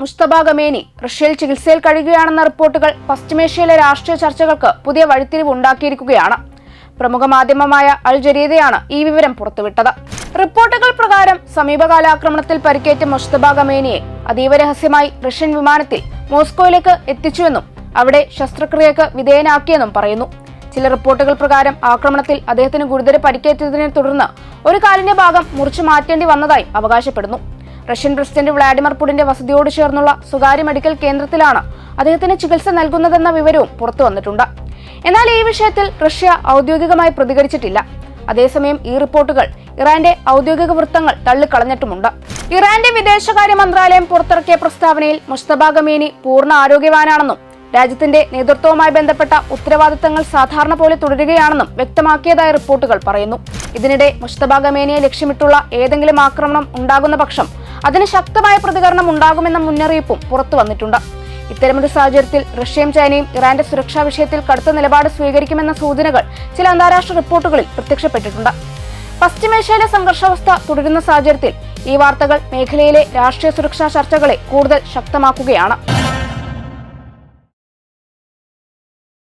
Mustafa Khamenei റഷ്യയിൽ ചികിത്സയിൽ കഴിയുകയാണെന്ന റിപ്പോർട്ടുകൾ പശ്ചിമേഷ്യയിലെ രാഷ്ട്രീയ ചർച്ചകൾക്ക് പുതിയ വഴിത്തിരിവ് ഉണ്ടാക്കിയിരിക്കുകയാണ്. പ്രമുഖ മാധ്യമമായ അൽ ജരീദയാണ് ഈ വിവരം പുറത്തുവിട്ടത്. റിപ്പോർട്ടുകൾ പ്രകാരം സമീപകാല ആക്രമണത്തിൽ പരിക്കേറ്റ മുസ്തഫ ഖമേനിയെ അതീവ രഹസ്യമായി റഷ്യൻ വിമാനത്തിൽ മോസ്കോയിലേക്ക് എത്തിച്ചുവെന്നും അവിടെ ശസ്ത്രക്രിയക്ക് വിധേയനാക്കിയെന്നും പറയുന്നു. ചില റിപ്പോർട്ടുകൾ പ്രകാരം ആക്രമണത്തിൽ അദ്ദേഹത്തിന് ഗുരുതര പരിക്കേറ്റതിനെ തുടർന്ന് ഒരു കാലിന്റെ ഭാഗം മുറിച്ചു മാറ്റേണ്ടി വന്നതായി അവകാശപ്പെടുന്നു. റഷ്യൻ പ്രസിഡന്റ് വ്ളാഡിമിർ പുടിന്റെ വസതിയോട് ചേർന്നുള്ള സ്വകാര്യ മെഡിക്കൽ കേന്ദ്രത്തിലാണ് അദ്ദേഹത്തിന് ചികിത്സ നൽകുന്നതെന്ന വിവരവും പുറത്തു വന്നിട്ടുണ്ട്. എന്നാൽ ഈ വിഷയത്തിൽ റഷ്യ ഔദ്യോഗികമായി പ്രതികരിച്ചിട്ടില്ല. അതേസമയം ഈ റിപ്പോർട്ടുകൾ ഇറാന്റെ ഔദ്യോഗിക വൃത്തങ്ങൾ തള്ളിക്കളഞ്ഞിട്ടുമുണ്ട്. ഇറാന്റെ വിദേശകാര്യ മന്ത്രാലയം പുറത്തിറക്കിയ പ്രസ്താവനയിൽ മുസ്തഫ ഖമേനി പൂർണ്ണ ആരോഗ്യവാനാണെന്നും രാജ്യത്തിന്റെ നേതൃത്വവുമായി ബന്ധപ്പെട്ട ഉത്തരവാദിത്തങ്ങൾ സാധാരണ പോലെ തുടരുകയാണെന്നും വ്യക്തമാക്കിയതായി റിപ്പോർട്ടുകൾ പറയുന്നു. ഇതിനിടെ മുസ്തഫ ഖമേനിയെ ലക്ഷ്യമിട്ടുള്ള ഏതെങ്കിലും ആക്രമണം ഉണ്ടാകുന്ന പക്ഷം അതിന് ശക്തമായ പ്രതികരണം ഉണ്ടാകുമെന്ന മുന്നറിയിപ്പും പുറത്തു വന്നിട്ടുണ്ട്. ഇത്തരമൊരു സാഹചര്യത്തിൽ റഷ്യയും ചൈനയും ഇറാന്റെ സുരക്ഷാ വിഷയത്തിൽ കടുത്ത നിലപാട് സ്വീകരിക്കുമെന്ന സൂചനകൾ ചില അന്താരാഷ്ട്ര റിപ്പോർട്ടുകളിൽ പ്രത്യക്ഷപ്പെട്ടിട്ടുണ്ട്. പശ്ചിമേഷ്യയിലെ സംഘർഷാവസ്ഥ തുടരുന്ന സാഹചര്യത്തിൽ ഈ വാർത്തകൾ മേഖലയിലെ രാഷ്ട്രീയ സുരക്ഷാ ചർച്ചകളെ കൂടുതൽ ശക്തമാക്കുകയാണ്.